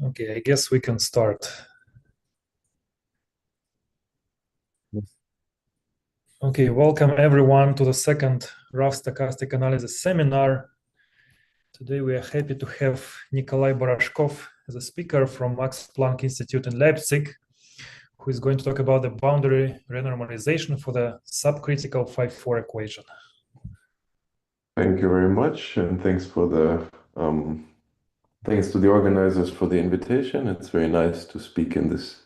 Okay, I guess we can start. Okay, welcome everyone to the second rough stochastic analysis seminar. Today we are happy to have Nikolay Barashkov as a speaker from Max Planck Institute in Leipzig, who is going to talk about the boundary renormalization for the subcritical 5-4 equation. Thank you very much, and thanks to the organizers for the invitation. It's very nice to speak in this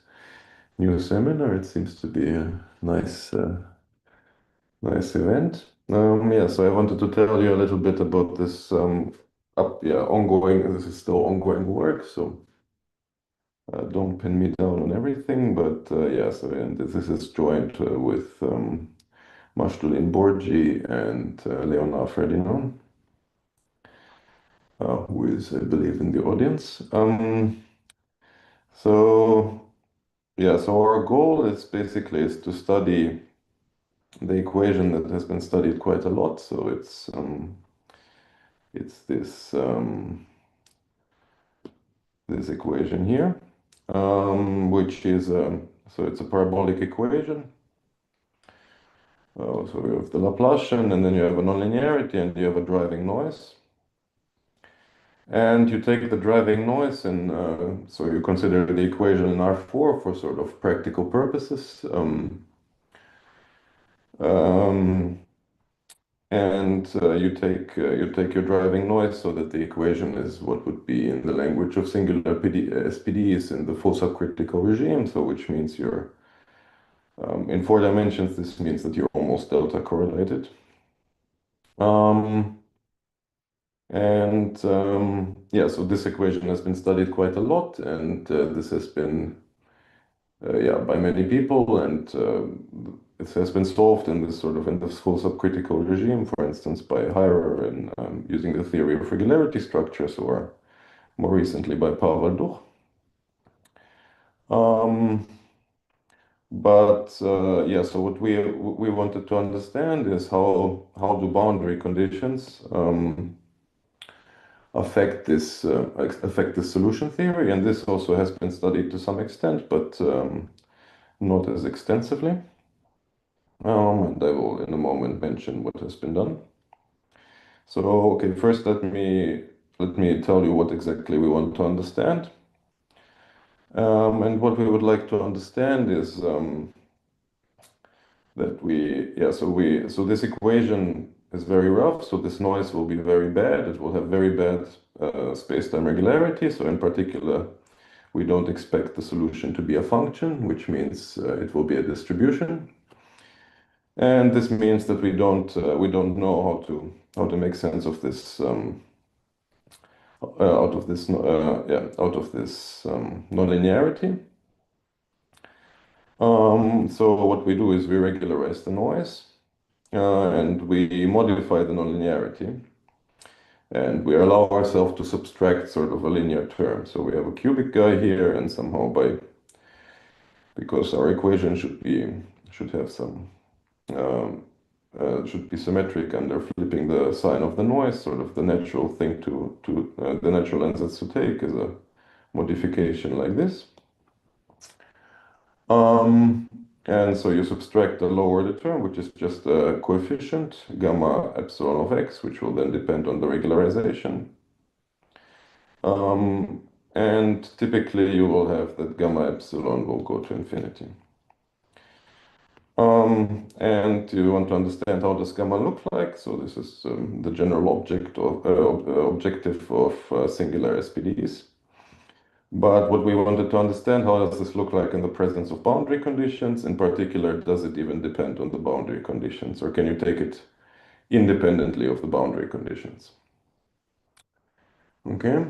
new seminar. It seems to be a nice event. So I wanted to tell you a little bit about this ongoing. This is still ongoing work, so don't pin me down on everything. But and this is joined with Majdouline, Borji, and Leonard, Ferdinand. Who is, I believe, in the audience. So our goal is basically to study the equation that has been studied quite a lot. So it's this equation here, which is so it's a parabolic equation. So we have the Laplacian, and then you have a nonlinearity, and you have a driving noise. And you take the driving noise, and so you consider the equation in R4 for sort of practical purposes. You take your driving noise so that the equation is what would be in the language of singular SPDEs in the full subcritical regime. So which means you're in 4 dimensions. This means that you're almost delta correlated. So this equation has been studied quite a lot, and this has been by many people, and it has been solved in this full subcritical regime, for instance, by Hairer and using the theory of regularity structures, or more recently by Pawel Duch. So what we wanted to understand is how do boundary conditions affect this solution theory, and this also has been studied to some extent, but not as extensively. And I will in a moment mention what has been done. So okay, first let me tell you what exactly we want to understand. And what we would like to understand is so this equation is very rough, so this noise will be very bad. It will have very bad space-time regularity. So in particular, we don't expect the solution to be a function, which means it will be a distribution. And this means that we don't know how to make sense of this out of this nonlinearity. So what we do is we regularize the noise, and we modify the nonlinearity, and we allow ourselves to subtract sort of a linear term. So we have a cubic guy here, and somehow because our equation should have some should be symmetric under flipping the sign of the noise. Sort of the natural thing the natural ansatz to take is a modification like this. And so you subtract the lower the term, which is just a coefficient, gamma epsilon of x, which will then depend on the regularization. And typically you will have that gamma epsilon will go to infinity. And you want to understand how does gamma look like. So this is the general objective of singular SPDEs. But what we wanted to understand, how does this look like in the presence of boundary conditions? In particular, does it even depend on the boundary conditions, or can you take it independently of the boundary conditions? Okay.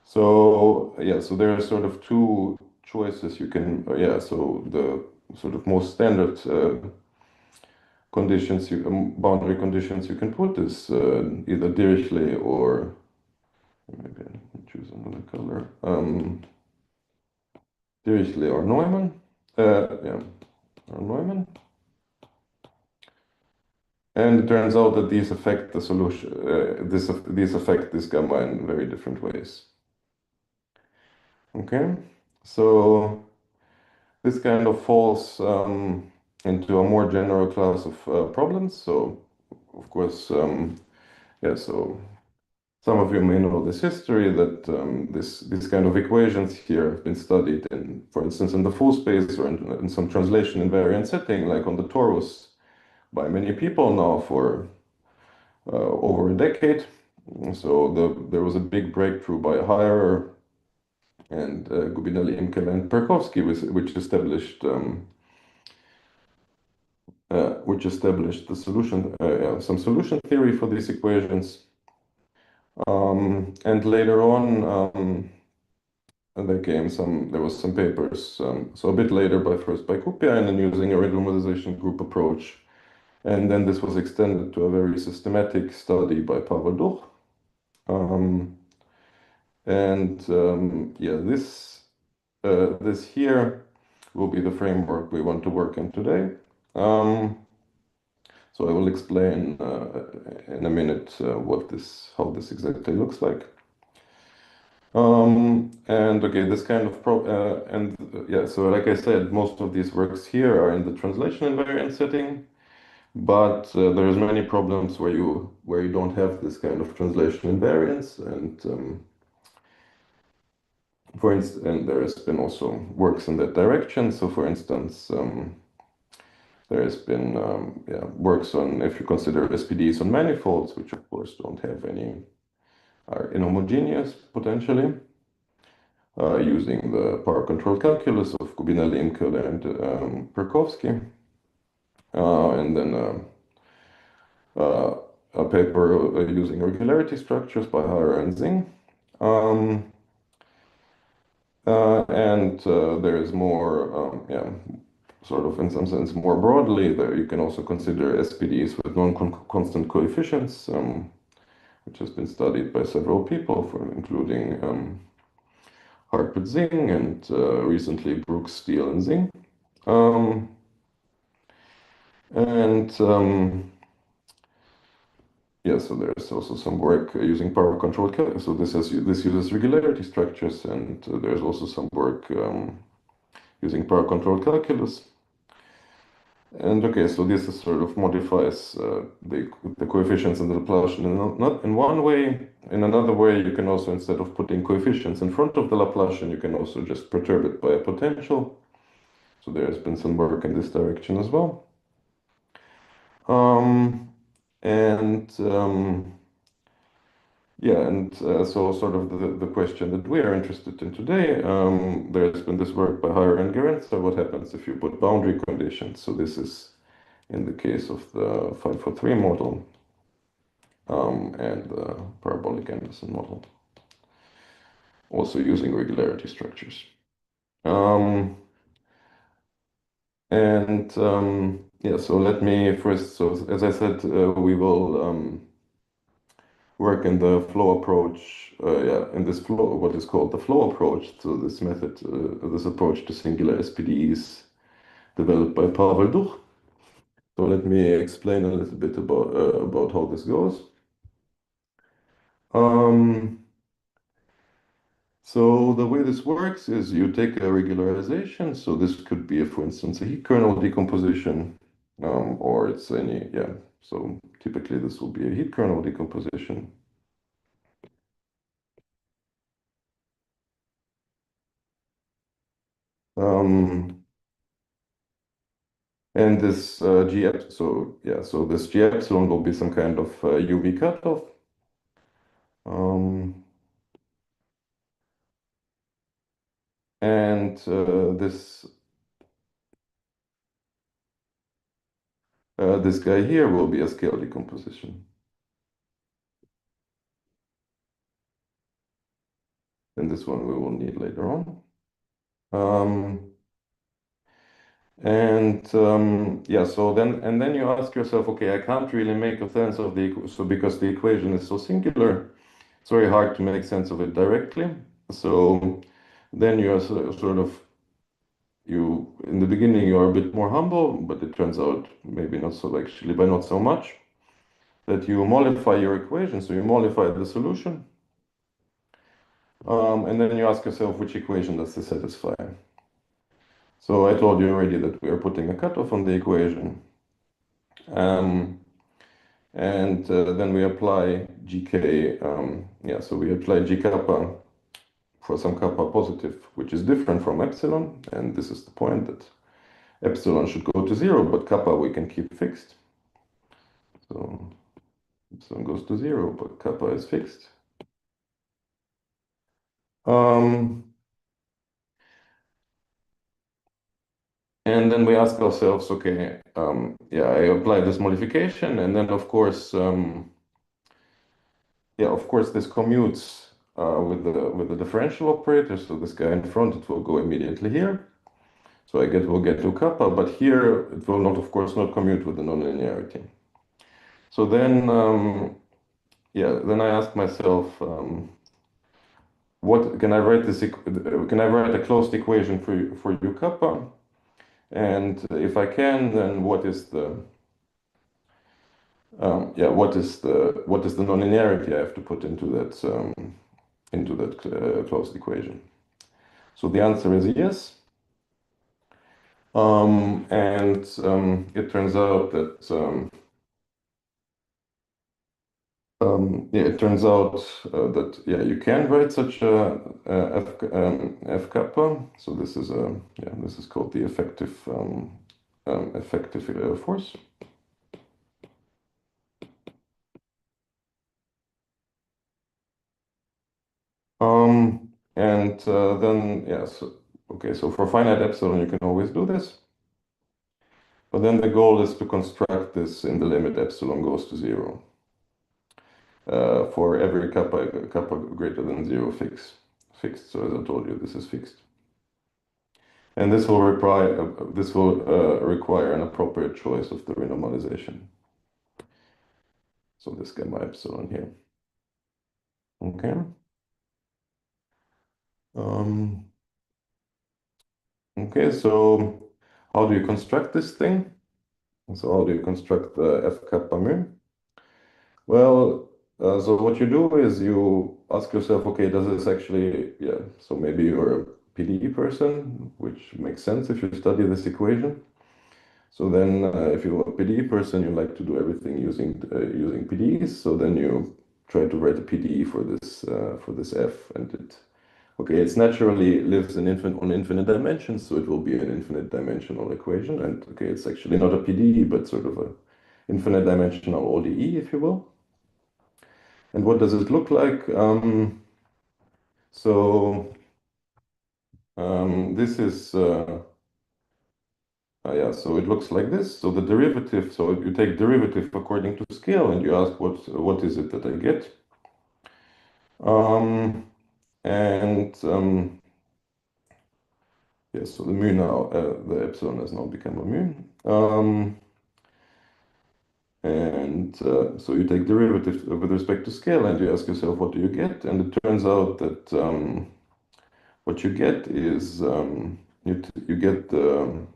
So there are sort of two choices you can, so the sort of most standard boundary conditions you can put is either Dirichlet or maybe I choose another color. Dirichlet or Neumann. Or Neumann. And it turns out that these affect the solution, these affect this gamma in very different ways. Okay, so this kind of falls into a more general class of problems. So, of course, yeah, so some of you may know this history that these kind of equations here have been studied in, for instance, in the full space or in some translation invariant setting, like on the torus, by many people now for over a decade. So there was a big breakthrough by Hairer and Gubinelli, Imkel, and Perkovsky, which established the solution, some solution theory for these equations. And later on, there was some papers. So a bit later, first by Kupia, and then using a renormalisation group approach. And then this was extended to a very systematic study by Pawel Duch. Yeah, this here will be the framework we want to work in today. So I will explain in a minute how this exactly looks like. And okay, this kind of yeah, so like I said, most of these works here are in the translation invariant setting, but there's many problems where you don't have this kind of translation invariance, and for instance, and there has been also works in that direction. So for instance, there has been works on, if you consider SPDEs on manifolds, which of course don't have any, are inhomogeneous potentially, using the power control calculus of Gubinelli, Imkel, and Perkovsky. And then a paper using regularity structures by Hairer and Zing. And there is more, sort of in some sense more broadly, there you can also consider SPDEs with non-constant coefficients, which has been studied by several people, including Hartmut Zing and recently Brooks, Steele, and Zing. Yeah, so there's also some work using power control. So this uses regularity structures, and there's also some work using power control calculus. And okay, so this is sort of modifies the coefficients in the Laplacian not in one way. In another way, you can also, instead of putting coefficients in front of the Laplacian, you can also just perturb it by a potential. So there has been some work in this direction as well. So sort of the question that we are interested in today, there's been this work by Hairer and Gerencer. What happens if you put boundary conditions? So this is in the case of the 543 model and the parabolic Anderson model, also using regularity structures. Yeah, so let me first, so as I said, we will work in the flow approach, in this flow, what is called the flow approach. So this method, this approach to singular SPDEs developed by Pawel Duch. So let me explain a little bit about how this goes. So the way this works is you take a regularization. So this could be, for instance, a heat kernel decomposition, or it's any, so typically this will be a heat kernel decomposition. And this G epsilon, so this G epsilon will be some kind of UV cutoff. And this guy here will be a scale decomposition. And this one we will need later on. So then you ask yourself, okay, I can't really make a sense of because the equation is so singular, it's very hard to make sense of it directly. So then you are sort of, in the beginning you are a bit more humble, but it turns out maybe not so, actually, by not so much. that you mollify your equation. So you mollify the solution, and then you ask yourself which equation does this satisfy. So I told you already that we are putting a cutoff on the equation. And then we apply GK, so we apply G kappa for some kappa positive, which is different from epsilon. And this is the point, that epsilon should go to 0, but kappa we can keep fixed. So epsilon goes to 0, but kappa is fixed. And then we ask ourselves, okay, I apply this modification, and then of course, this commutes with the differential operator. So this guy in front, it will go immediately here. So we'll get to kappa, but here it will not, of course, not commute with the nonlinearity. So then, then I ask myself, what can I write this? Can I write a closed equation for u kappa? And if I can, then what is the nonlinearity I have to put into that closed equation? So the answer is yes. It turns out that you can write such a f kappa. So this is called the effective force. So for finite epsilon, you can always do this. But then the goal is to construct this in the limit epsilon goes to 0. For every kappa greater than 0 fixed. So as I told you, this is fixed. And this will require an appropriate choice of the renormalization. So this gamma epsilon here. Okay. Okay, so how do you construct this thing? So how do you construct the f kappa mu? Well, so what you do is you ask yourself, okay, does this actually, so maybe you're a PDE person, which makes sense if you study this equation. So then if you're a PDE person, you like to do everything using PDEs. So then you try to write a PDE for this f, and it naturally lives on infinite dimensions, so it will be an infinite dimensional equation. And it's actually not a PDE, but sort of a infinite dimensional ODE, if you will. And what does it look like? This is so it looks like this. So the derivative. So you take derivative according to scale, and you ask what is it that I get? So the mu now, the epsilon has now become a mu. So you take derivative with respect to scale, and you ask yourself, what do you get? And it turns out that what you get is you get the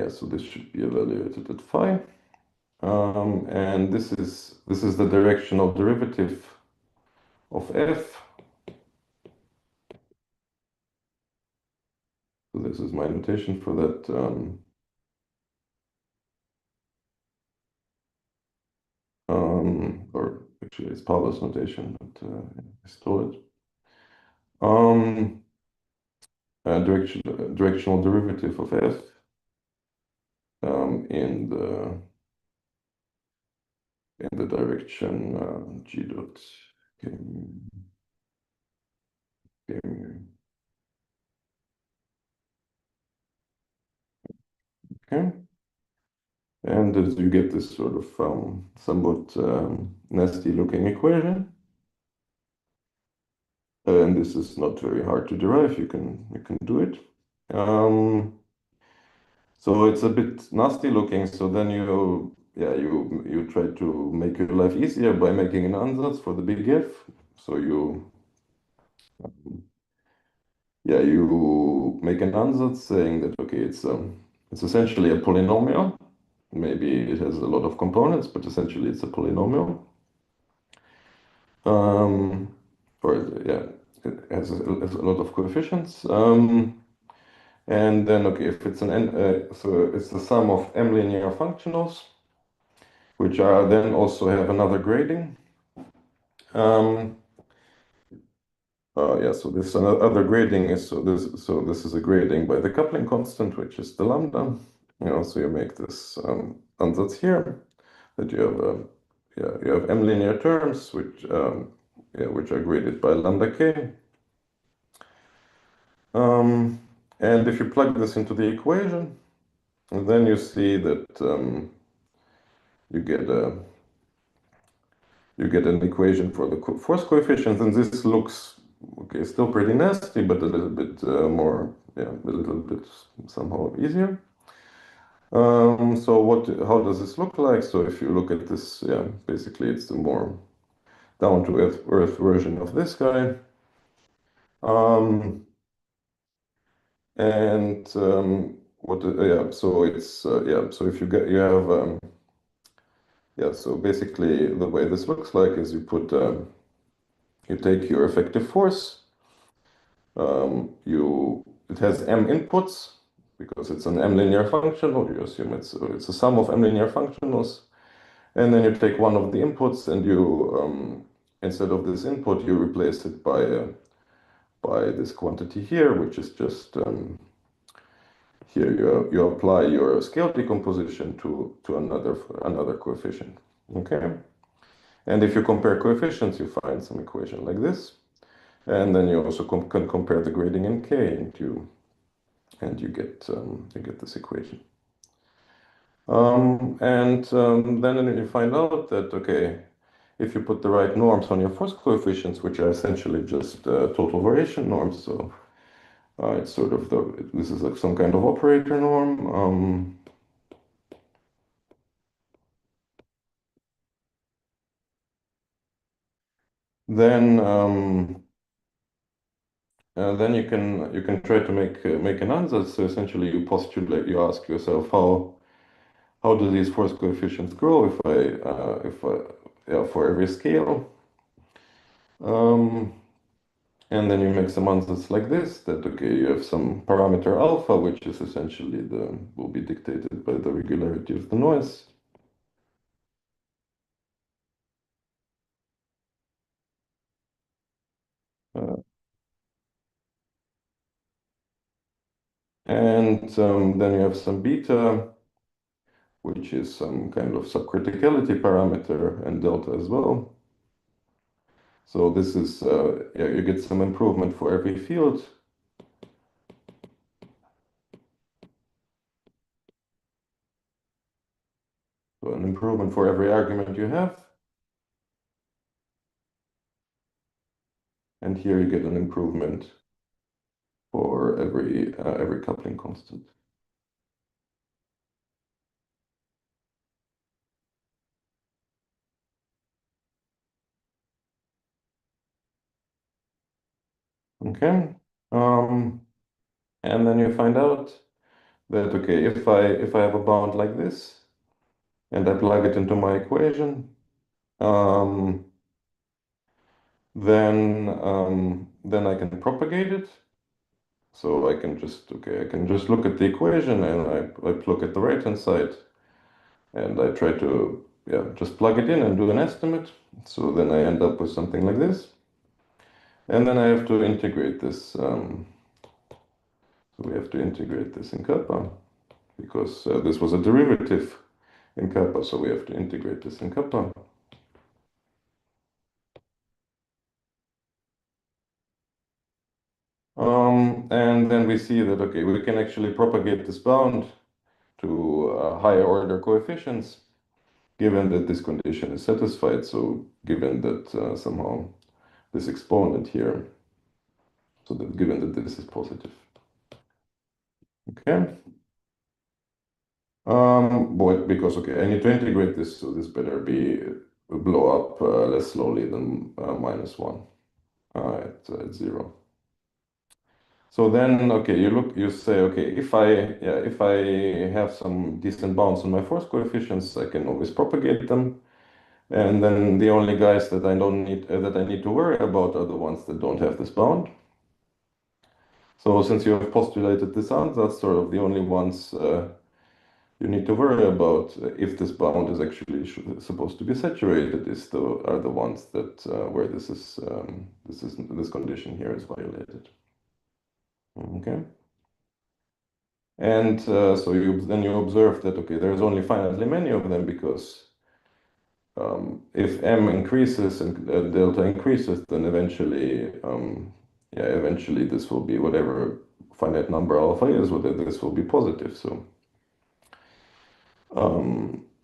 so this should be evaluated at phi, and this is the directional derivative of f. So this is my notation for that. Or actually, it's Pawel's notation, but I stole it. Directional derivative of f in the direction g dot k. Okay. And you get this sort of somewhat nasty looking equation. And this is not very hard to derive. You can do it. So it's a bit nasty looking. So then you try to make your life easier by making an ansatz for the big F. So you make an ansatz saying that it's essentially a polynomial. maybe it has a lot of components, but essentially it's a polynomial. Or yeah, it has a lot of coefficients. And then, okay, if it's an so it's the sum of m linear functionals, which are then also have another grading. Yeah, so this other grading is so this is a grading by the coupling constant, which is the lambda. So you make this ansatz here that you have you have m linear terms which which are graded by lambda k. And if you plug this into the equation, then you see that you get an equation for the force coefficients, and this looks okay, still pretty nasty, but a little bit more, yeah, a little bit somehow easier. So how does this look like? So if you look at this, yeah, basically it's the more down to earth version of this guy. Yeah, so it's yeah, so if you have yeah, so basically the way this looks like is you take your effective force. It has m inputs because it's an m linear function, or you assume it's a sum of m linear functionals, and then you take one of the inputs and you instead of this input you replace it by this quantity here, which is just here you apply your scale decomposition to another coefficient. Okay, and if you compare coefficients, you find some equation like this. And then you also can compare the grading in K, and you get this equation. Then you find out that okay, if you put the right norms on your force coefficients, which are essentially just total variation norms, so it's sort of this is like some kind of operator norm. Then you can try to make an ansatz. So essentially, you ask yourself how do these force coefficients grow yeah, for every scale, and then you make some ansatz like this that okay, you have some parameter alpha, which is essentially will be dictated by the regularity of the noise. And then you have some beta, which is some kind of subcriticality parameter, and delta as well. So this is, yeah, you get some improvement for every field. So an improvement for every argument you have. And here you get an improvement for every coupling constant. Okay. And then you find out that okay, if I have a bound like this and I plug it into my equation, then I can propagate it. So I can just look at the equation and I look at the right hand side and I try to just plug it in and do an estimate. So then I end up with something like this. And then I have to integrate this. So we have to integrate this in kappa because this was a derivative in kappa, so we have to integrate this in kappa. And then we see that, okay, we can actually propagate this bound to higher order coefficients, given that this condition is satisfied. So given that somehow this exponent here, so that given that this is positive. Okay. Because okay, I need to integrate this, so this better blow up less slowly than -1 at 0. So then, okay, you say, okay, if I have some decent bounds on my force coefficients, I can always propagate them. And then the only guys that I don't need that I need to worry about are the ones that don't have this bound. So since you have postulated this out, that's sort of the only ones you need to worry about if this bound is actually supposed to be saturated are the ones that where this condition here is violated. Okay. And so then you observe that, okay, there's only finitely many of them because if m increases and delta increases, then eventually this will be whatever finite number alpha is, whether this will be positive. So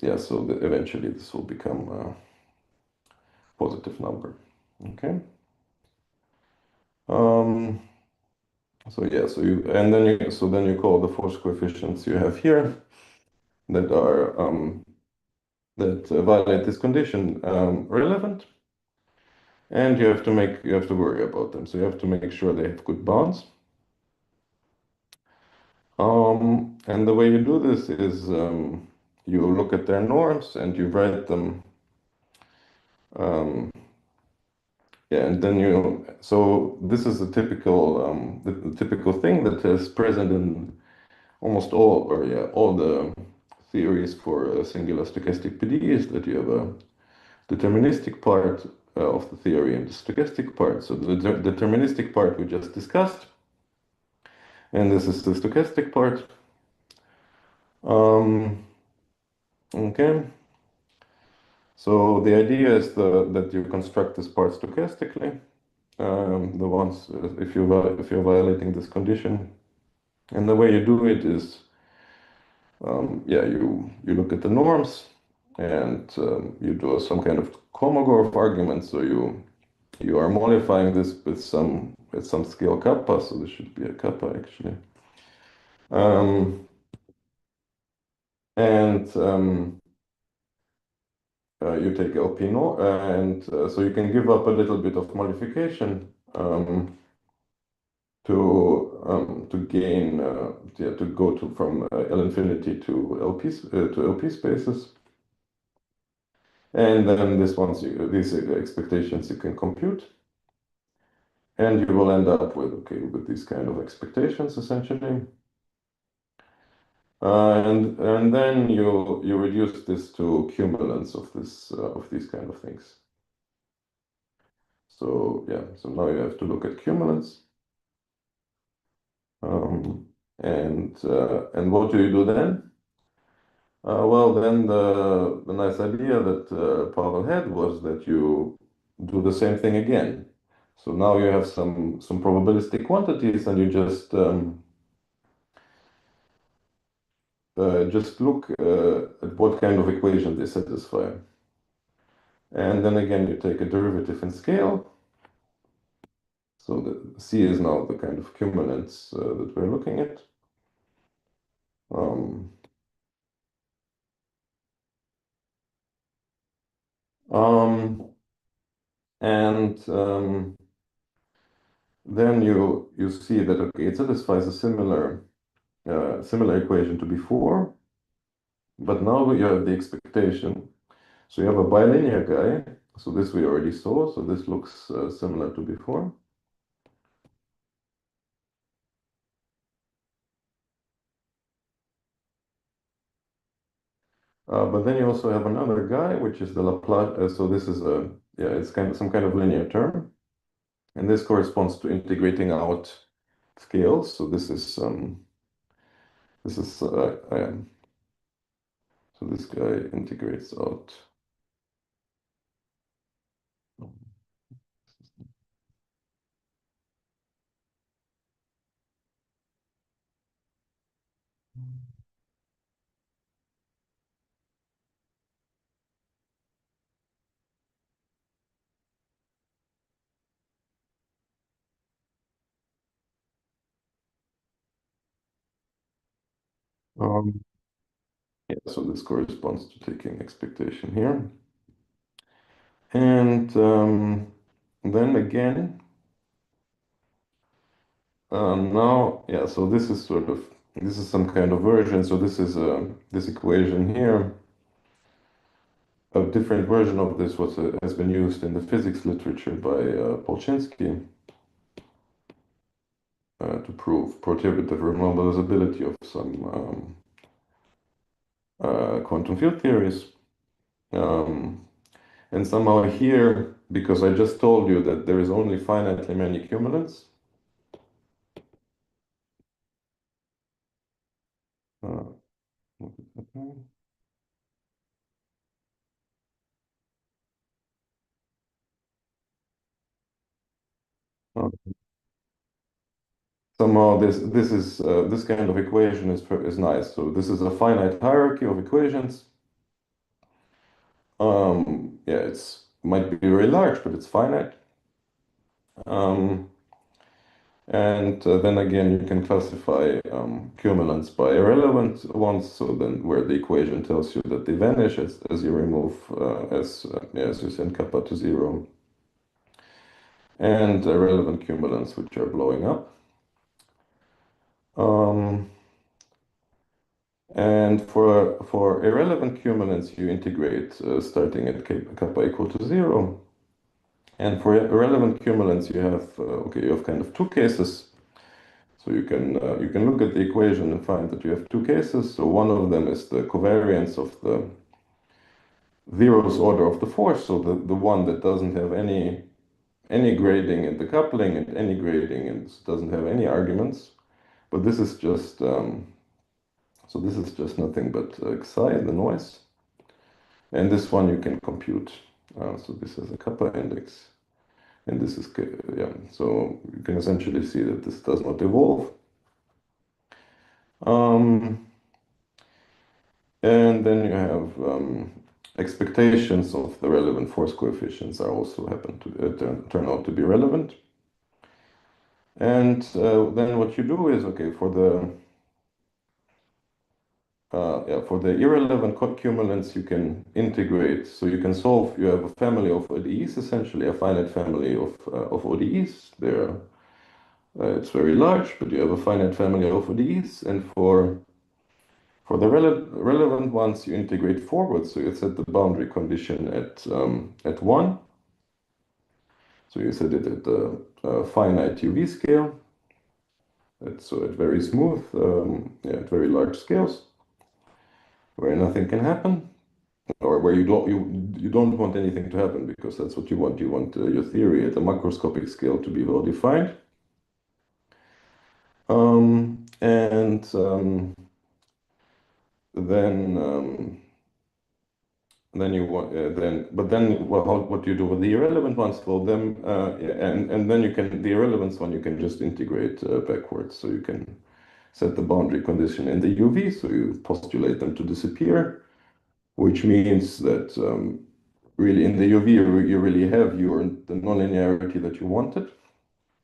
eventually this will become a positive number. Okay. Then you call the force coefficients you have here that are that violate this condition relevant, and you have to worry about them. So you have to make sure they have good bounds. And the way you do this is you look at their norms and you write them. And then so this is a typical the typical thing that is present in almost all the theories for singular stochastic PDEs, that you have a deterministic part of the theory and the stochastic part. So the deterministic part we just discussed, and this is the stochastic part. Okay. So the idea is that you construct this part stochastically. The ones if you're violating this condition, and the way you do it is you look at the norms and you do some kind of Kolmogorov argument. So you are modifying this with some scale kappa. So this should be a kappa actually. You take LP no, and so you can give up a little bit of modification to gain to go from L infinity to LP spaces, and then these expectations you can compute, and you will end up with these kind of expectations essentially. And then you reduce this to cumulants of these kind of things. So now you have to look at cumulants. And what do you do then? Well, then the nice idea that Pawel had was that you do the same thing again. So now you have some probabilistic quantities, and you just look at what kind of equation they satisfy. And then again, you take a derivative in scale. So the C is now the kind of cumulants that we're looking at. Then you see that it satisfies a similar equation to before, but now you have the expectation. So you have a bilinear guy. So this we already saw. So this looks similar to before. But then you also have another guy, which is the Laplace. So this is it's some kind of linear term, and this corresponds to integrating out scales. So so this guy integrates out. So this corresponds to taking expectation here. And then again, Now, yeah, so this is some kind of version. So this is this equation here. A different version of this has been used in the physics literature by Polchinski to prove perturbative renormalizability of some quantum field theories. And somehow here, because I just told you that there is only finitely many cumulants, somehow this kind of equation is nice. So this is a finite hierarchy of equations. Yeah, it's might be very large, but it's finite. And then again, you can classify cumulants by irrelevant ones. So then, where the equation tells you that they vanish as you remove as you send kappa to 0, and irrelevant cumulants which are blowing up. And for irrelevant cumulants, you integrate starting at kappa equal to 0. And for irrelevant cumulants, you have you have kind of two cases. So you can look at the equation and find that you have two cases. So one of them is the covariance of the zeroth order of the force, so the one that doesn't have any grading in the coupling and any grading and doesn't have any arguments. But this is just so this is just nothing but psi, the noise. And this one you can compute. So this has a kappa index. And this is, yeah, so you can essentially see that this does not evolve. And then you have expectations of the relevant force coefficients are also happen to turn out to be relevant. And then what you do is, okay, for the irrelevant cumulants, you can integrate. So you can solve. You have a family of ODEs, essentially a finite family of ODEs. It's very large, but you have a finite family of ODEs, and for the relevant ones, you integrate forward. So you set the boundary condition at 1. So you set it at the finite UV scale. So at very smooth, at very large scales, where nothing can happen, or where you don't want anything to happen, because that's what you want. You want your theory at a macroscopic scale to be well defined. Then you want what you do with the irrelevant ones? Well, them and then the irrelevant one you can just integrate backwards. So you can set the boundary condition in the UV. So you postulate them to disappear, which means that really in the UV you really have the nonlinearity that you wanted,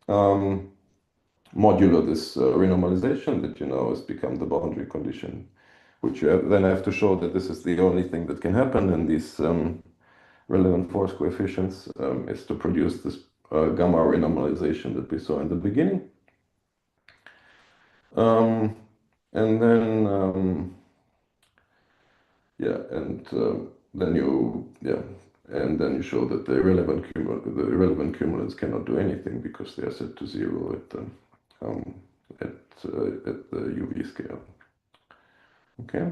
modulo this renormalization that has become the boundary condition, which you then have to show that this is the only thing that can happen, and these relevant force coefficients is to produce this gamma renormalization that we saw in the beginning. And then then you show that the irrelevant cumulants cannot do anything because they are set to 0 at the UV scale. Okay.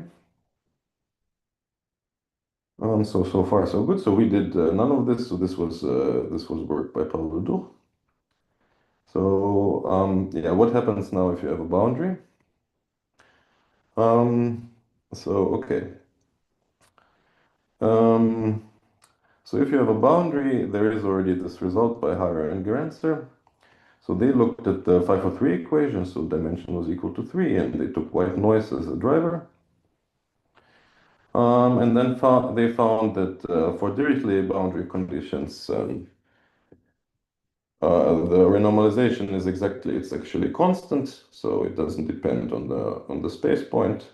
So far so good. So we did none of this. So this was work by Pawel Duch. So what happens now if you have a boundary? Okay. So if you have a boundary, there is already this result by Hairer and Gerencer. So they looked at the 503 equation, so dimension was equal to 3, and they took white noise as a driver. And then they found that for Dirichlet boundary conditions, the renormalization it's actually constant, so it doesn't depend on the space point,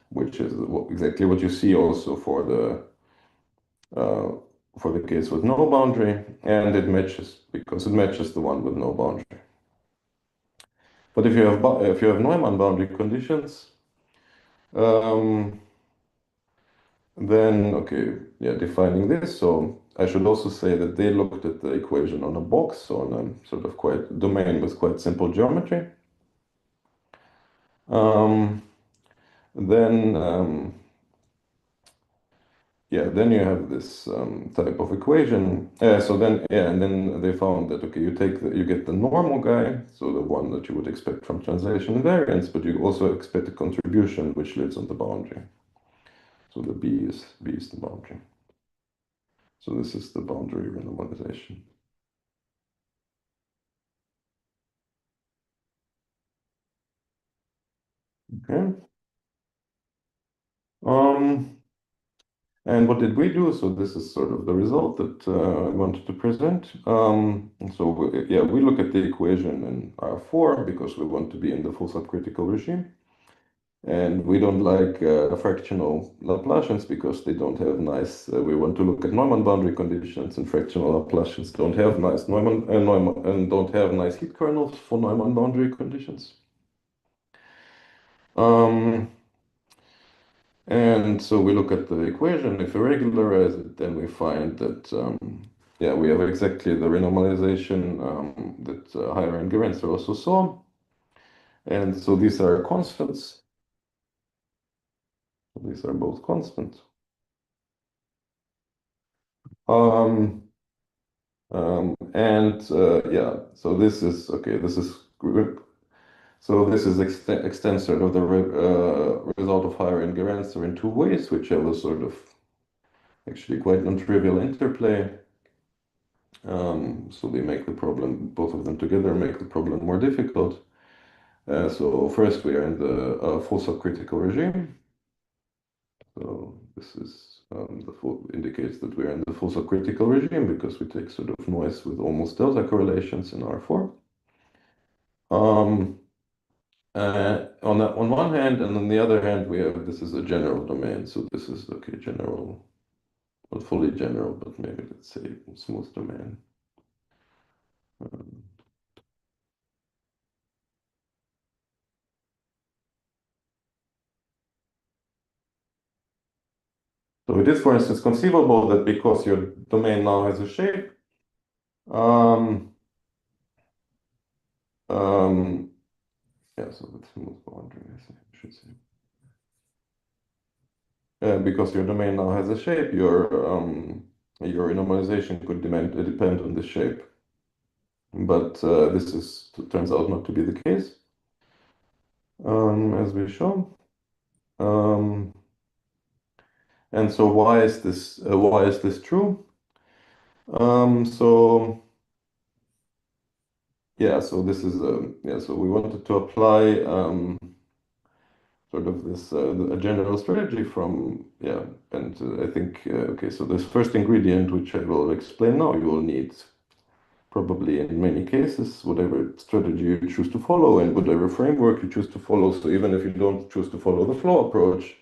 which is exactly what you see also for the case with no boundary, and it matches because it matches the one with no boundary. But if you have Neumann boundary conditions, then okay, yeah, defining this. So I should also say that they looked at the equation on a box, so on a sort of quite domain with quite simple geometry. Then yeah, then you have this type of equation. So then, yeah, and then they found that okay, you get the normal guy, so the one that you would expect from translation invariance, but you also expect a contribution which lives on the boundary. So the B is the boundary. So this is the boundary renormalization. Okay. And what did we do? So this is sort of the result that I wanted to present. Yeah, we look at the equation in R4 because we want to be in the full subcritical regime. And we don't like fractional Laplacians because they don't have nice, we want to look at Neumann boundary conditions, and fractional Laplacians don't have nice Neumann and don't have nice heat kernels for Neumann boundary conditions. And so we look at the equation. If we regularize it, then we find that yeah, we have exactly the renormalization that Hairer and Gerencer also saw. And so these are constants. These are both constants. Yeah, so this is okay. Extends sort of the result of Hairer and Gerencer in two ways, which have a sort of actually quite non-trivial interplay. So they make the problem, both of them together make the problem more difficult. So first we are in the full subcritical regime. So this is the full indicates that we are in the full subcritical regime because we take sort of noise with almost delta correlations in R4. On one hand, and on the other hand, we have this is a general domain. So this is okay, general, not fully general, but maybe let's say smooth domain. So it is, for instance, conceivable that because your domain now has a shape, yeah, so with smooth boundary, I should say. Because your domain now has a shape, your renormalization could depend on the shape. But this turns out not to be the case, as we show. And so why is this true? So yeah, so this is yeah, so we wanted to apply sort of this a general strategy from yeah, and I think okay, so this first ingredient, which I will explain now, you will need probably in many cases whatever strategy you choose to follow and whatever framework you choose to follow. So even if you don't choose to follow the flow approach,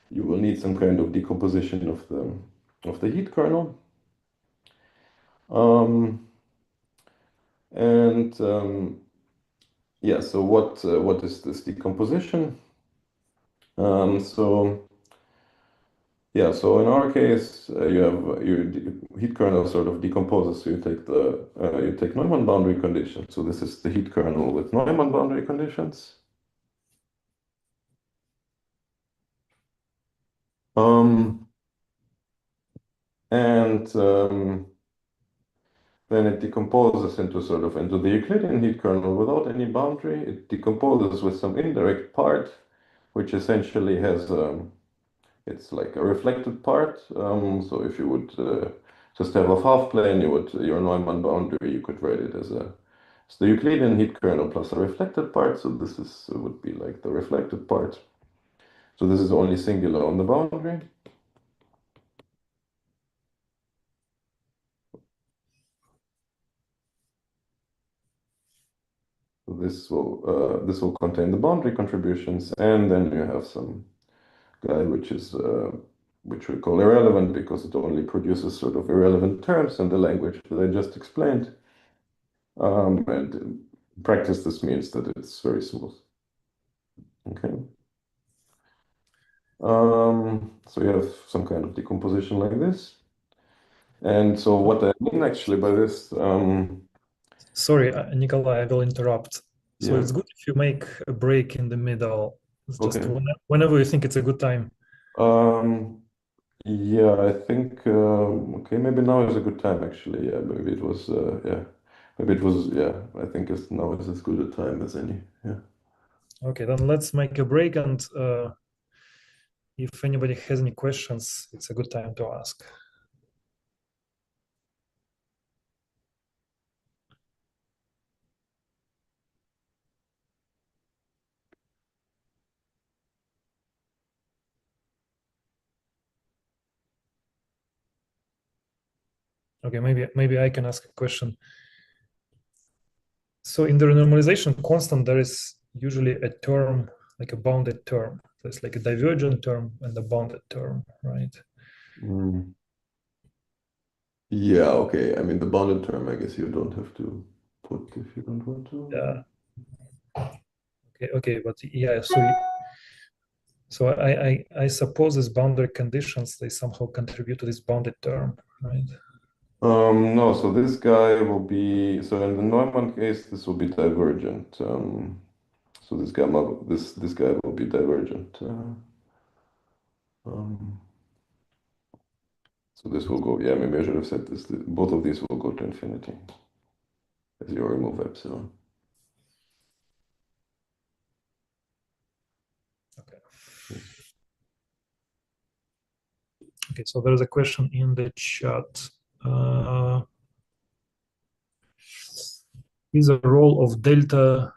you will need some kind of decomposition of the heat kernel. Yeah, so what is this decomposition? So yeah, so in our case, you have your heat kernel sort of decomposes. So you take Neumann boundary conditions. So this is the heat kernel with Neumann boundary conditions. Then it decomposes into the Euclidean heat kernel without any boundary. It decomposes with some indirect part, which essentially has it's like a reflected part. So if you would just have a half plane, your Neumann boundary, you could write it as the Euclidean heat kernel plus a reflected part. So this would be like the reflected part. So this is only singular on the boundary. So this will contain the boundary contributions, and then you have some guy which we call irrelevant because it only produces sort of irrelevant terms in the language that I just explained. And In practice, this means that it's very smooth. Okay. So you have some kind of decomposition like this. And so what I mean actually by this, Sorry, Nikolay, I will interrupt. So yeah, it's good if you make a break in the middle. It's just okay. whenever you think it's a good time. Yeah, I think okay, maybe now is a good time actually. Yeah, maybe it was yeah. Maybe it was yeah, I think it's now is as good a time as any. Yeah. Okay, then let's make a break, and if anybody has any questions, it's a good time to ask. Okay, maybe I can ask a question. So in the renormalization constant, there is usually a term, like a bounded term. There's like a divergent term and a bounded term, right? Mm. Yeah, okay. I mean the bounded term, I guess you don't have to put if you don't want to. Yeah. Okay, but yeah, so I suppose these boundary conditions, they somehow contribute to this bounded term, right? No, so this guy will be, so in the Neumann case, this will be divergent. So this guy will be divergent. Um, so this will go, yeah, maybe I should have said this. Both of these will go to infinity as you remove epsilon. Okay. Okay, so there is a question in the chat. Is the role of delta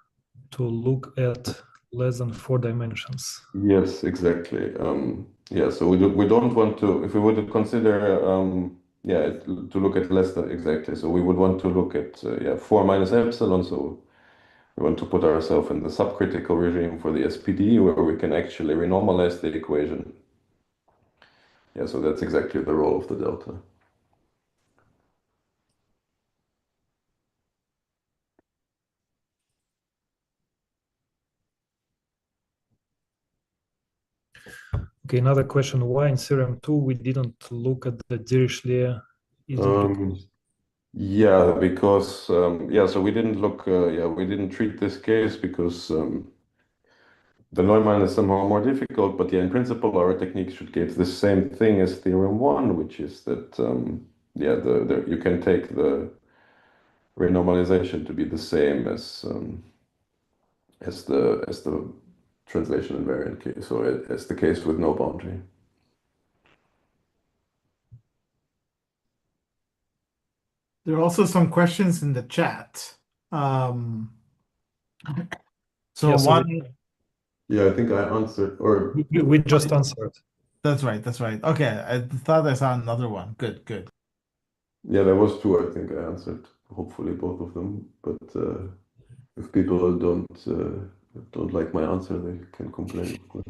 to look at less than 4 dimensions? Yes, exactly. Yeah, so we don't want to, if we were to consider, yeah, to look at less than, exactly. So we would want to look at, yeah, 4 minus epsilon. So we want to put ourselves in the subcritical regime for the SPDE where we can actually renormalize the equation. Yeah, so that's exactly the role of the delta. Okay, another question. Why in theorem 2 we didn't look at the Dirichlet? Is it because Yeah, because yeah, so we didn't look, yeah, we didn't treat this case because the Neumann is somehow more difficult, but yeah, in principle, our technique should give the same thing as theorem 1, which is that yeah, you can take the renormalization to be the same as the translation invariant case, so as the case with no boundary. There are also some questions in the chat. So yeah, so one, Yeah, I think I answered, or we just answered. that's right, that's right. Okay, I thought I saw another one. Good, good. yeah, there was two. I think I answered. Hopefully, both of them. But if people don't like my answer, they can complain. Of course.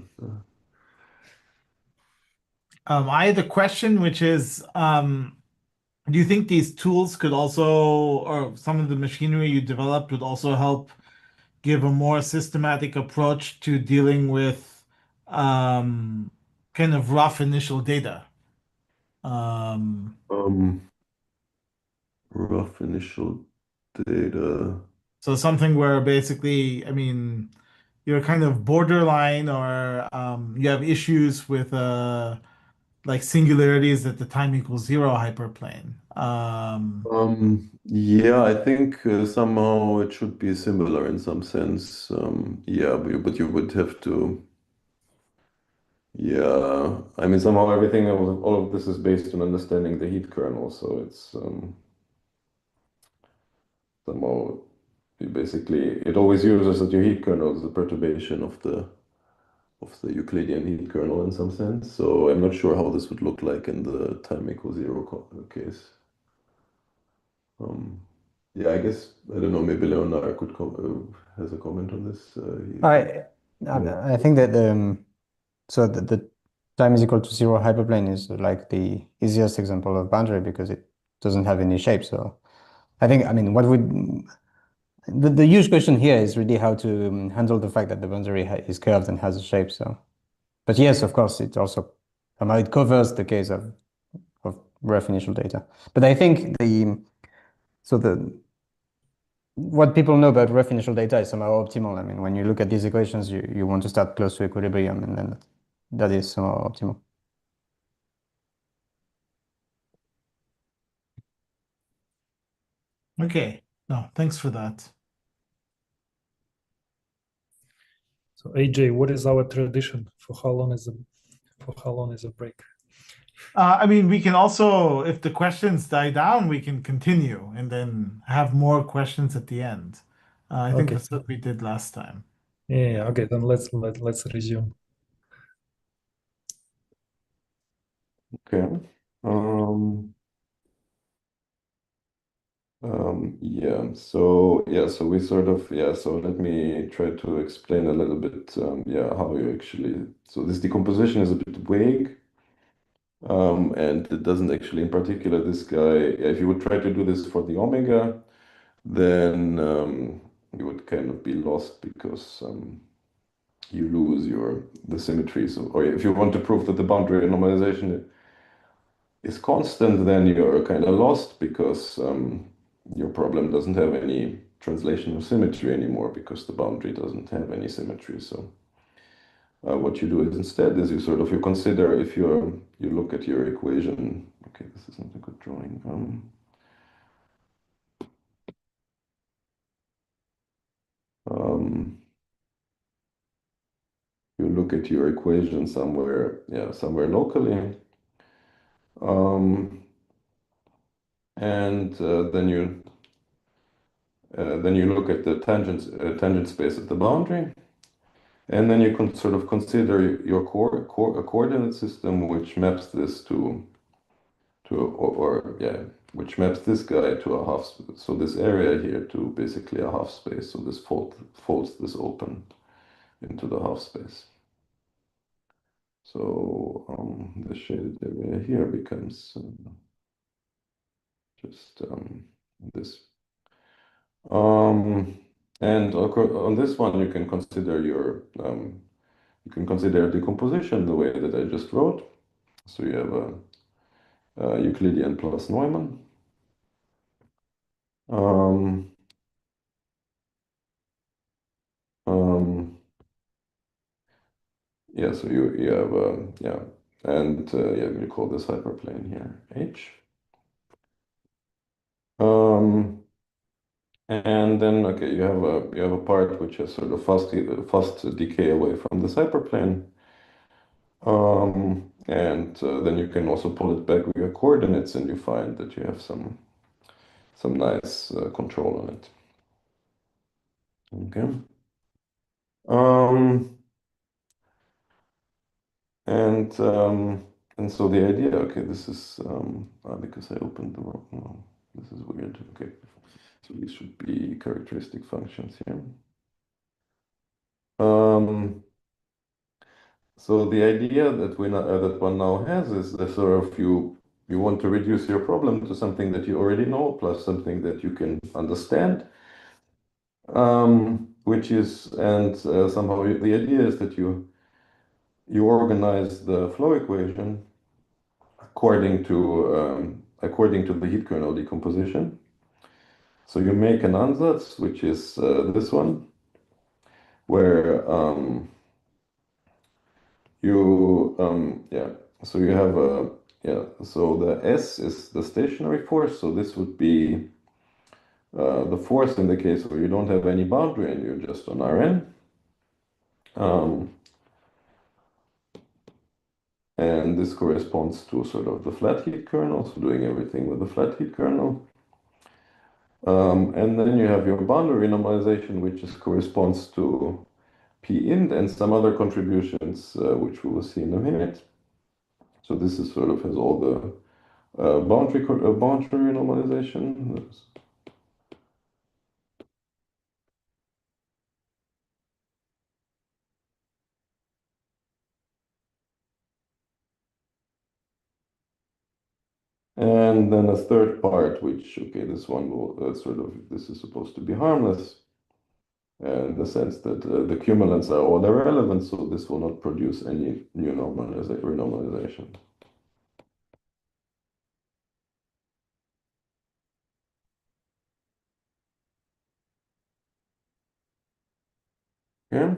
I had a question, which is, do you think these tools could also, or some of the machinery you developed would also help give a more systematic approach to dealing with kind of rough initial data? Um, rough initial data. So something where basically, I mean, you're kind of borderline or you have issues with like singularities at the time equals zero hyperplane. Yeah, I think somehow it should be similar in some sense. Yeah, but you would have to. Yeah, I mean somehow everything all of this is based on understanding the heat kernel, so it's somehow you basically it always uses that your heat kernel is the perturbation of the Euclidean heat kernel in some sense. So I'm not sure how this would look like in the time equals zero case. Yeah, I guess I don't know. Maybe Leonard could has a comment on this. I think that so the time is equal to zero hyperplane is like the easiest example of boundary because it doesn't have any shape. So I think, I mean, the huge question here is really how to handle the fact that the boundary is curved and has a shape. So, but yes, of course, it also somehow it covers the case of rough initial data. But I think what people know about rough initial data is somehow optimal. I mean, when you look at these equations, you want to start close to equilibrium, and then that is somehow optimal. Okay. No, thanks for that. So AJ, what is our tradition? For how long is a break? I mean, we can also, if the questions die down, we can continue and then have more questions at the end. I think Okay. that's what we did last time. Yeah. Okay. Then let's resume. Okay. Yeah. So we sort of So let me try to explain a little bit. How you actually. So this decomposition is a bit vague. And it doesn't actually, in particular, this guy, if you would try to do this for the omega, then you would kind of be lost because you lose the symmetry. So, or if you want to prove that the boundary normalization is constant, then you're kind of lost because your problem doesn't have any translational symmetry anymore because the boundary doesn't have any symmetry. So what you do is instead is you consider if you look at your equation. Okay, this isn't a good drawing. You look at your equation somewhere locally, and then you look at the tangent space at the boundary, and then you can sort of consider your coordinate system which maps this which maps this guy to a half. So this area here to basically a half space. So this folds this open into the half space. So the shaded area here becomes just this. And on this one, you can consider decomposition the way that I just wrote. So you have a Euclidean plus Neumann. So you have and we call this hyperplane here H. And then you have a part which has sort of fast decay away from this hyperplane. And then you can also pull it back with your coordinates, and you find that you have some nice control on it. Okay. And so the idea, this is because I opened the wrong. No, this is weird. Okay, so these should be characteristic functions here. So the idea that one now has is the sort of you want to reduce your problem to something that you already know plus something that you can understand, which is somehow the idea is that you organize the flow equation according to the heat kernel decomposition. So you make an ansatz, which is this one, where so you have so the S is the stationary force. So this would be the force in the case where you don't have any boundary and you're just on Rn. And this corresponds to sort of the flat heat kernel, so doing everything with the flat heat kernel. And then you have your boundary normalization, which corresponds to P int and some other contributions, which we will see in a minute. So this is sort of has all the boundary normalization. And then a third part, which, okay, this one will this is supposed to be harmless in the sense that the cumulants are all irrelevant, so this will not produce any new renormalization. Yeah.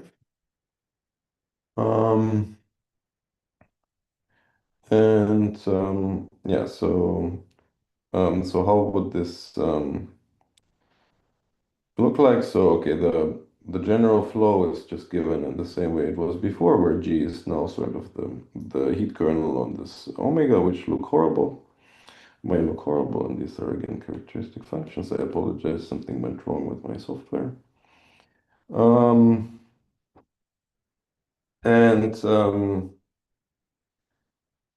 Yeah, so how would this look like? So okay, the general flow is just given in the same way it was before, where G is now sort of the heat kernel on this omega, which may look horrible, and these are again characteristic functions. I apologize, something went wrong with my software.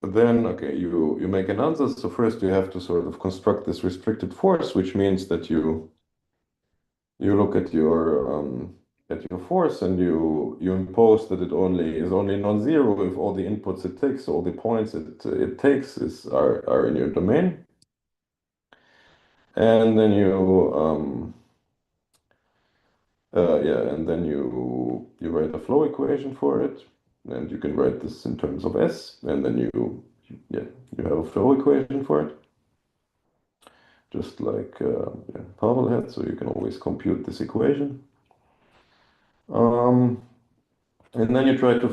Then, okay, you make an answer. So first you have to sort of construct this restricted force, which means that you look at your force and you impose that it is only non-zero if all the inputs it takes, all the points it takes are in your domain. And then you write a flow equation for it, and you can write this in terms of S, and then you have a flow equation for it, just like Pawel had, so you can always compute this equation. And then you try to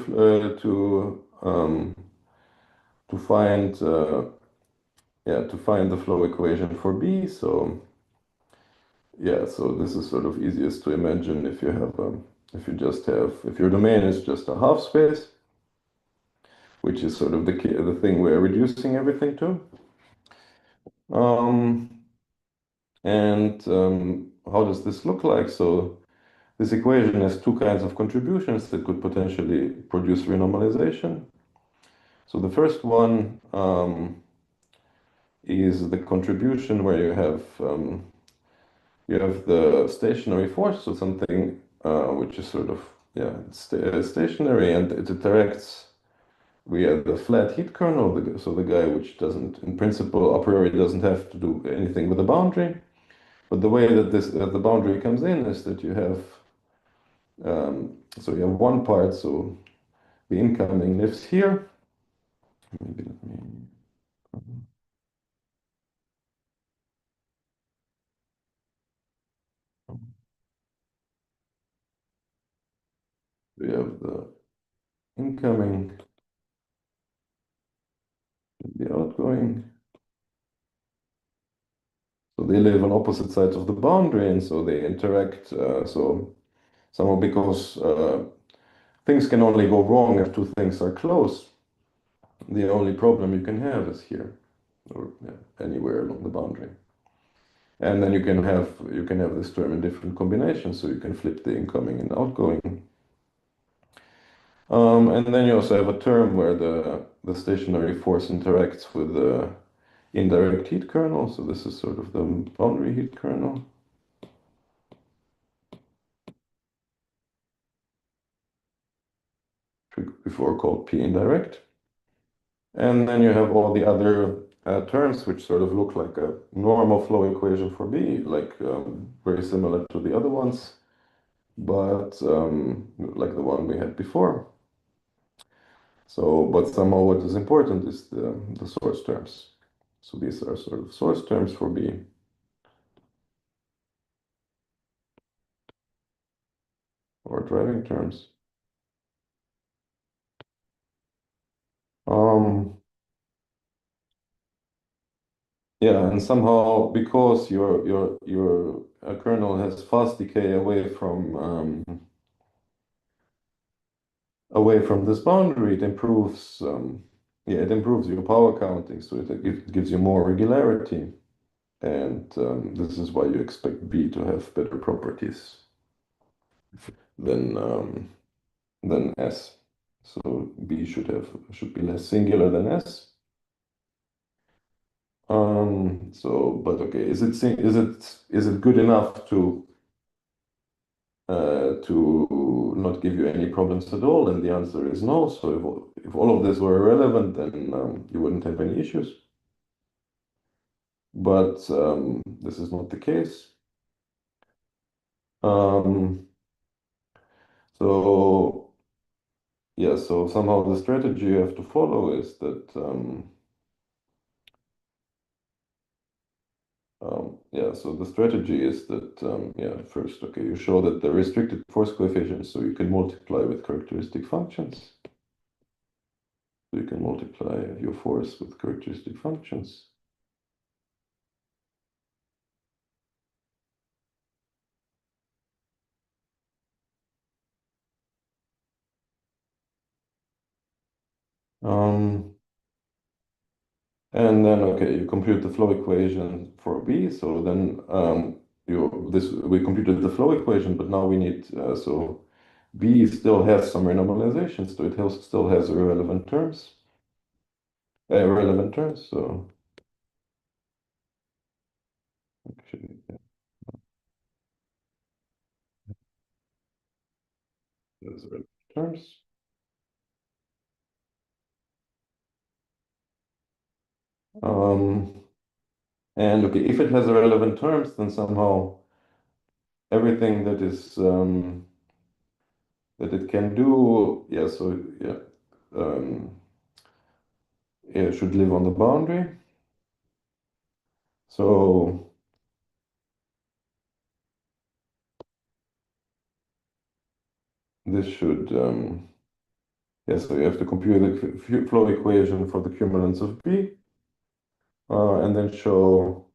find the flow equation for B. So yeah, so this is sort of easiest to imagine if your domain is just a half space, which is sort of the thing we're reducing everything to. How does this look like? So this equation has two kinds of contributions that could potentially produce renormalization. So the first one is the contribution where you have the stationary force, so something which is sort of stationary, and it interacts via the flat heat kernel, so the guy which doesn't, in principle, a priori doesn't have to do anything with the boundary. But the way that the boundary comes in is that you have one part, so the incoming lives here. Maybe let me. We have the incoming, the outgoing. So they live on opposite sides of the boundary, and so they interact. So somehow, because things can only go wrong if two things are close, the only problem you can have is here, or anywhere along the boundary. And then you can have this term in different combinations, so you can flip the incoming and outgoing. And then you also have a term where the stationary force interacts with the indirect heat kernel. So this is sort of the boundary heat kernel. Before called P indirect. And then you have all the other terms which sort of look like a normal flow equation for B, like very similar to the other ones, but like the one we had before. So, but somehow what is important is the source terms. So these are sort of source terms for B. Or driving terms. Yeah, and somehow because your kernel has fast decay away from this boundary, it improves your power counting, so it gives you more regularity, and this is why you expect B to have better properties than S. So B should be less singular than S. But okay, is it good enough to not give you any problems at all? And the answer is no. So if all of this were irrelevant, then you wouldn't have any issues. but this is not the case. So yeah, so somehow the strategy you have to follow is that yeah, so the strategy is that yeah, first, okay, you show that the restricted force coefficients, so you can multiply with characteristic functions. So you can multiply your force with characteristic functions. And then, okay, you compute the flow equation for B. So then we computed the flow equation, but now we need, so B still has some renormalization, so it still has irrelevant terms. So actually, yeah, there's relevant terms. And okay, if it has irrelevant terms, then somehow everything that is that it can do, yeah, so yeah, it should live on the boundary. So this should, yeah, so you have to compute the flow equation for the cumulants of B, and then show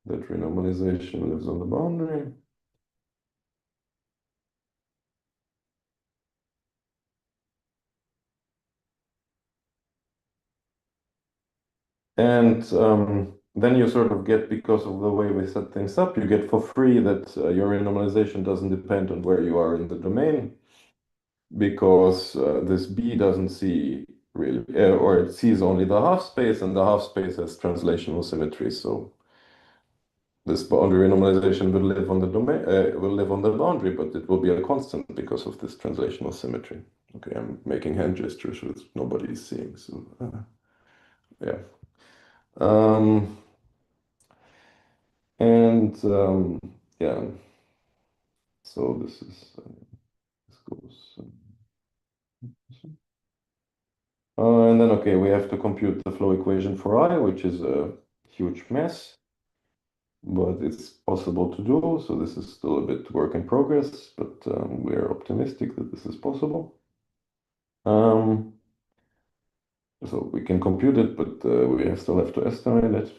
that renormalization lives on the boundary. And then you sort of get, because of the way we set things up, you get for free that your renormalization doesn't depend on where you are in the domain, because this B doesn't see really, or it sees only the half space, and the half space has translational symmetry. So this boundary renormalization will live on the domain, will live on the boundary, but it will be a constant because of this translational symmetry. Okay, I'm making hand gestures which nobody is seeing. So yeah. And yeah, so this goes. And then, okay, we have to compute the flow equation for I, which is a huge mess, but it's possible to do. So this is still a bit work in progress, but we're optimistic that this is possible. So we can compute it, but we still have to estimate it.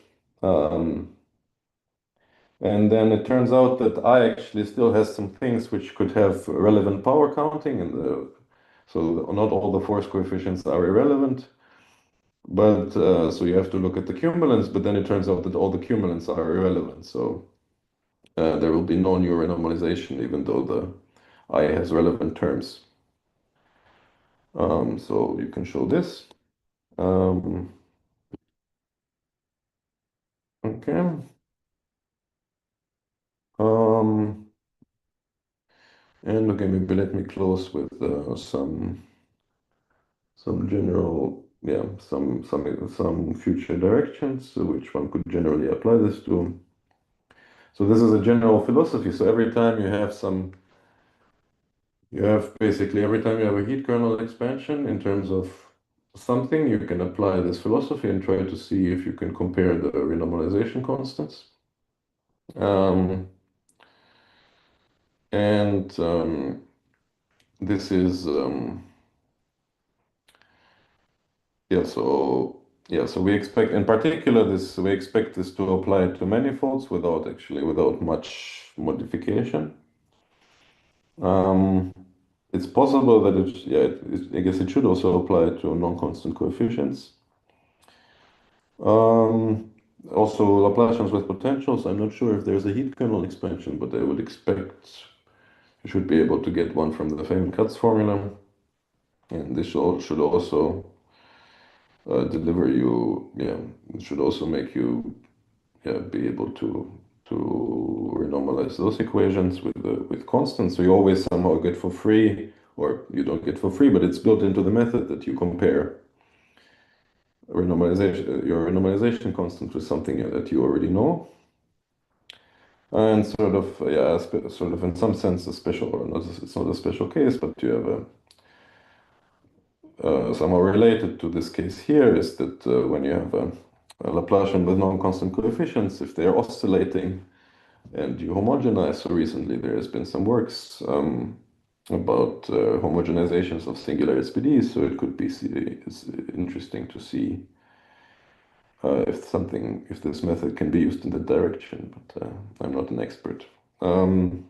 And then it turns out that I actually still has some things which could have relevant power counting, and so not all the force coefficients are irrelevant. But so you have to look at the cumulants, but then it turns out that all the cumulants are irrelevant. So there will be no new renormalization, even though the I has relevant terms. So you can show this. Okay. And okay, maybe let me close with some general, yeah, some future directions, which one could generally apply this to. So this is a general philosophy. So every time you have basically every time you have a heat kernel expansion in terms of something, you can apply this philosophy and try to see if you can compare the renormalization constants. And this is so we expect, in particular, we expect this to apply to manifolds without much modification. It's possible that I guess it should also apply to non-constant coefficients. Also Laplacians with potentials. I'm not sure if there's a heat kernel expansion, but I would expect you should be able to get one from the Feynman-Katz formula. And this should also deliver you, it should also make you be able to renormalize those equations with constants. So you always somehow get for free, or you don't get for free, but it's built into the method that you compare your renormalization constant with something that you already know. And sort of, yeah, sort of in some sense a special, or not, it's not a special case, but you have somehow related to this case here is that when you have a Laplacian with non-constant coefficients, if they are oscillating and you homogenize, so recently there has been some works about homogenizations of singular SPDs, so it could be interesting to see if this method can be used in that direction, but I'm not an expert. And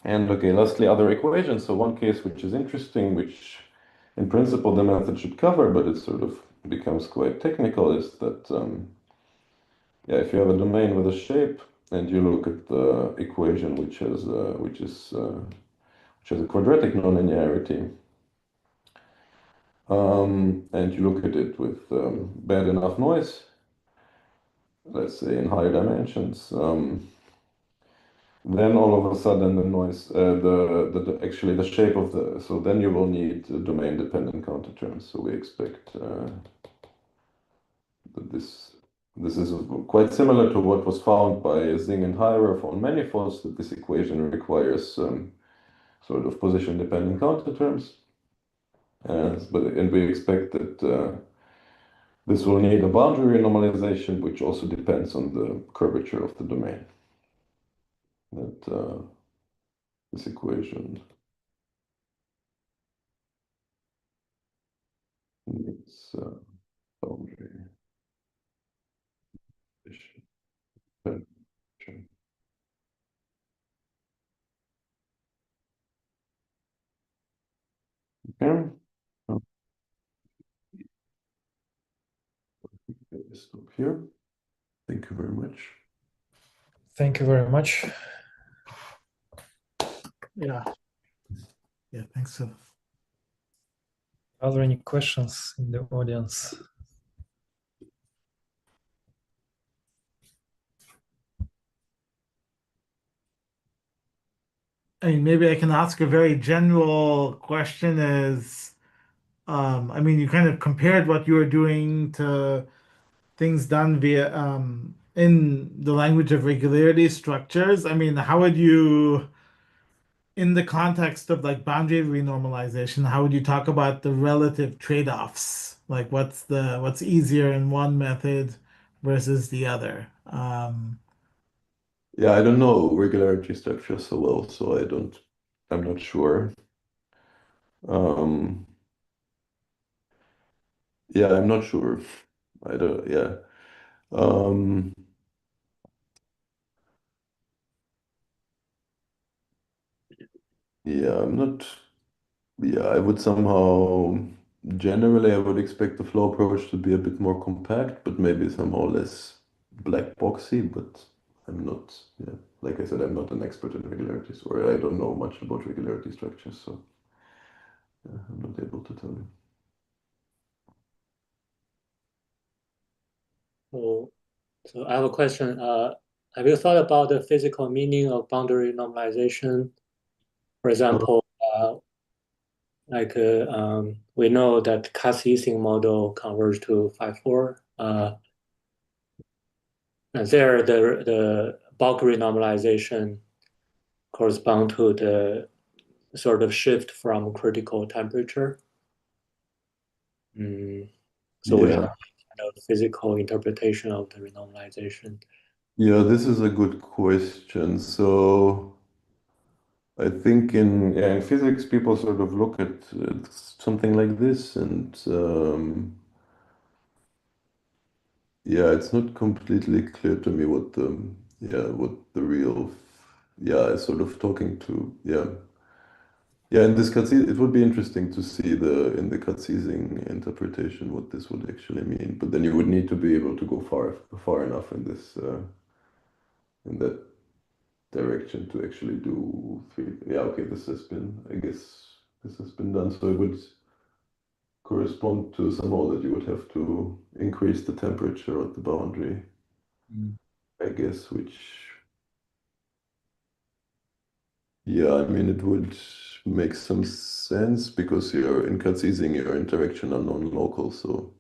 okay, lastly, other equations. So one case which is interesting, which in principle the method should cover, but it sort of becomes quite technical, is that yeah, if you have a domain with a shape and you look at the equation which has a quadratic nonlinearity, and you look at it with bad enough noise, let's say in higher dimensions, then all of a sudden the noise, actually the shape of so then you will need domain-dependent counterterms. So we expect that this is quite similar to what was found by Singh and Hairer on manifolds, that this equation requires sort of position-dependent counterterms. And we expect that this will need a boundary normalization, which also depends on the curvature of the domain. That this equation needs boundary. Okay. Stop here. Thank you very much. Thank you very much. Yeah. Yeah, thanks. Are there any questions in the audience? I mean, maybe I can ask a very general question I mean, you kind of compared what you were doing to things done via in the language of regularity structures. I mean, how would you, in the context of like boundary renormalization, how would you talk about the relative trade-offs? Like what's easier in one method versus the other? Yeah, I don't know regularity structure so well, so I'm not sure. Yeah, I'm not sure. I don't, yeah. Yeah, I'm not, yeah, I would somehow, generally, I would expect the flow approach to be a bit more compact, but maybe somehow less black boxy, but I'm not, yeah, like I said, I'm not an expert in regularities, or I don't know much about regularity structures, so yeah, I'm not able to tell you. So I have a question. Have you thought about the physical meaning of boundary normalization? For example, we know that Casey-Ising model converges to phi-4. And there, the bulk renormalization correspond to the sort of shift from critical temperature. So we have kind of physical interpretation of the renormalization. Yeah, this is a good question. So I think in physics, people sort of look at something like this, and yeah, it's not completely clear to me what the real sort of talking to in this Katzis, it would be interesting to see in the Katzising interpretation what this would actually mean. But then you would need to be able to go far enough in this in that direction to actually do okay, I guess this has been done, so it would correspond to somehow that you would have to increase the temperature at the boundary, I guess, which I mean, it would make some sense because you're in Katzising, your interaction are non-local, so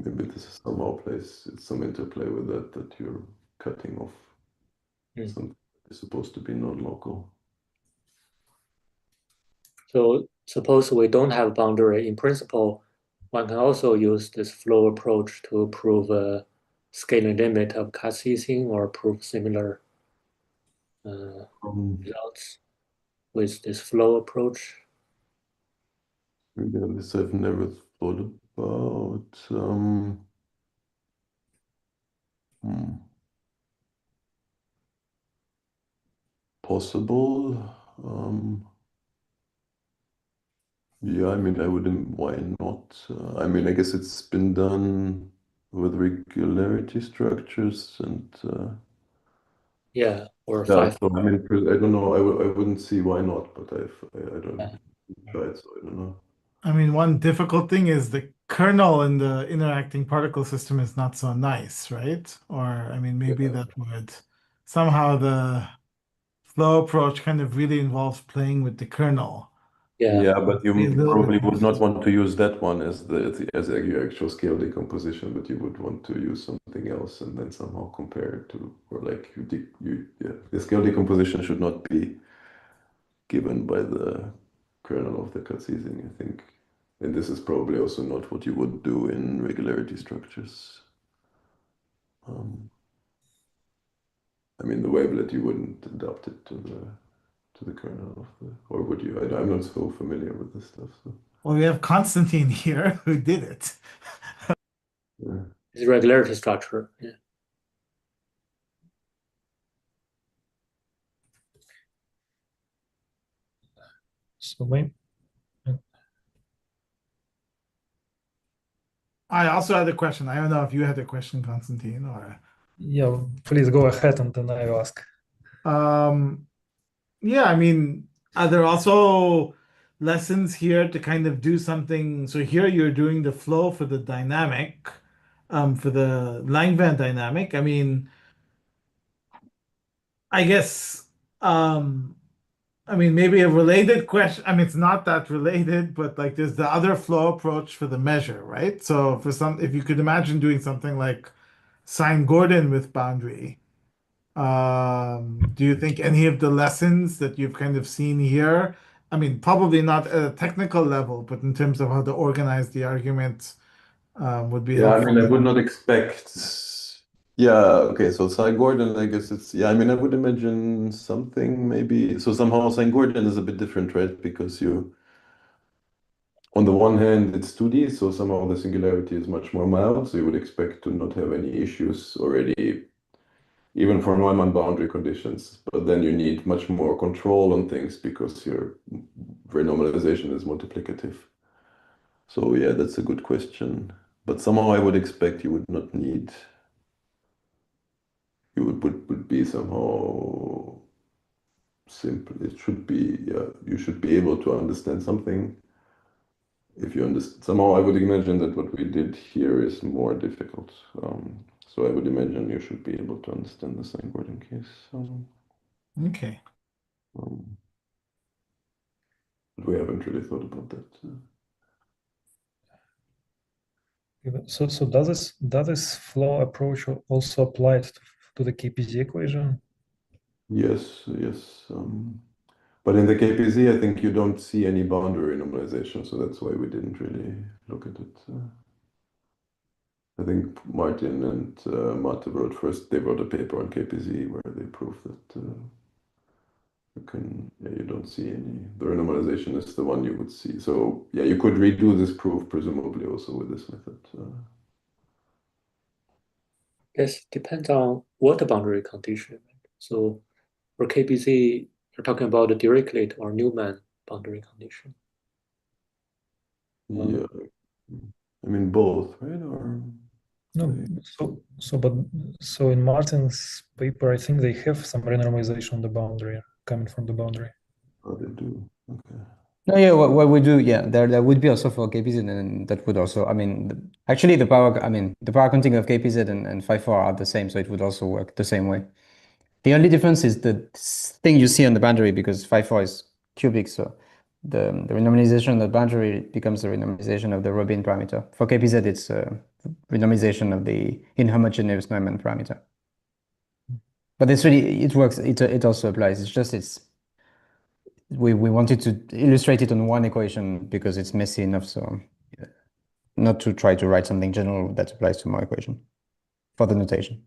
maybe this is somehow it's some interplay with that you're cutting off something that's supposed to be non-local. So suppose we don't have boundary. In principle, one can also use this flow approach to prove a scaling limit of cut-ceasing or prove similar results with this flow approach. Maybe this I've never thought about. Possible. Yeah, I mean, I wouldn't. Why not? I mean, I guess it's been done with regularity structures and. Yeah, or Yeah, 5. so I mean, I don't know. I wouldn't see why not, but I don't try it, so I don't know. I mean, one difficult thing is the kernel in the interacting particle system is not so nice, right? Or, I mean, maybe that would somehow the flow approach kind of really involves playing with the kernel. Yeah, but Be a you little probably bit more would not want to use that one as your actual scale decomposition, but you would want to use something else and then somehow compare it to, or like the scale decomposition should not be given by the kernel of the cut-ceasing, I think. And this is probably also not what you would do in regularity structures. I mean, the wavelet, you wouldn't adapt it to the kernel of the, or would you? I'm not so familiar with this stuff. So. Well, we have Constantine here who did it. Yeah. It's regularity structure. Yeah. So maybe. I also had a question. I don't know if you had a question, Constantine, or. Yeah, please go ahead and then I will ask. Yeah, I mean, are there also lessons here to kind of do something? So here you're doing the flow for the dynamic, for the Langevin dynamic. I mean, I guess, I mean, maybe a related question. I mean, it's not that related, but like there's the other flow approach for the measure, right? So for if you could imagine doing something like sine Gordon with boundary, do you think any of the lessons that you've kind of seen here, I mean, probably not at a technical level, but in terms of how to organize the argument, would be helpful? I mean, I would not expect. Yeah, okay, so sine Gordon, I guess it's, I mean, I would imagine something maybe. So somehow sine Gordon is a bit different, right? Because on the one hand, it's 2D, so somehow the singularity is much more mild, so you would expect to not have any issues already, even for Neumann boundary conditions. But then you need much more control on things because your renormalization is multiplicative. So yeah, that's a good question. But somehow I would expect you would not need, you would be somehow simple. It should be, yeah, you should be able to understand something. If you understand, somehow I would imagine that what we did here is more difficult. So I would imagine you should be able to understand the sine Gordon case. Okay. But we haven't really thought about that. So does this flow approach also apply to the KPZ equation? Yes. But in the KPZ, I think you don't see any boundary normalization, so that's why we didn't really look at it. I think Martin and Mate they wrote a paper on KPZ where they proved that you don't see any, the renormalization is the one you would see. So yeah, you could redo this proof presumably also with this method. Yes, depends on what the boundary condition. So for KPZ, you're talking about the Dirichlet or Neumann boundary condition. Yeah, I mean both, right? Or no, so in Martin's paper, I think they have some renormalization on the boundary coming from the boundary. Oh, they do. Okay. No, yeah, what we do, yeah, there would be also for KPZ, and that would also, I mean, actually the power counting of KPZ and phi 4 are the same, so it would also work the same way. The only difference is the thing you see on the boundary because phi 4 is cubic, so the renormalization of the boundary becomes the renormalization of the Robin parameter. For KPZ, it's renormalization of the inhomogeneous Neumann parameter. But it's really, it works, it also applies. It's just, we wanted to illustrate it on one equation because it's messy enough, so not to try to write something general that applies to more equation for the notation.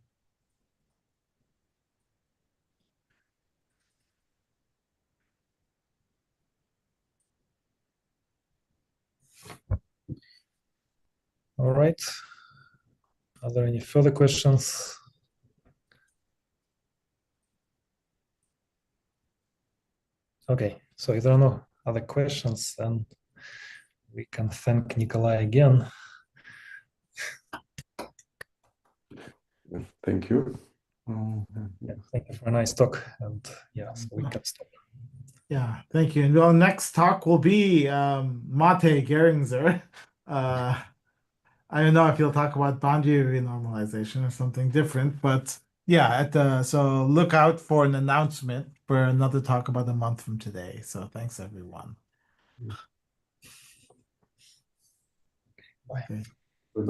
All right. Are there any further questions? Okay, so if there are no other questions, then we can thank Nikolay again. Thank you. Yeah, thank you for a nice talk, and yeah, so we can stop. Yeah, thank you. And well, next talk will be Mate Gerencer. I don't know if you'll talk about boundary renormalization or something different, but yeah, so look out for an announcement for another talk about a month from today. So thanks everyone. Bye. Okay.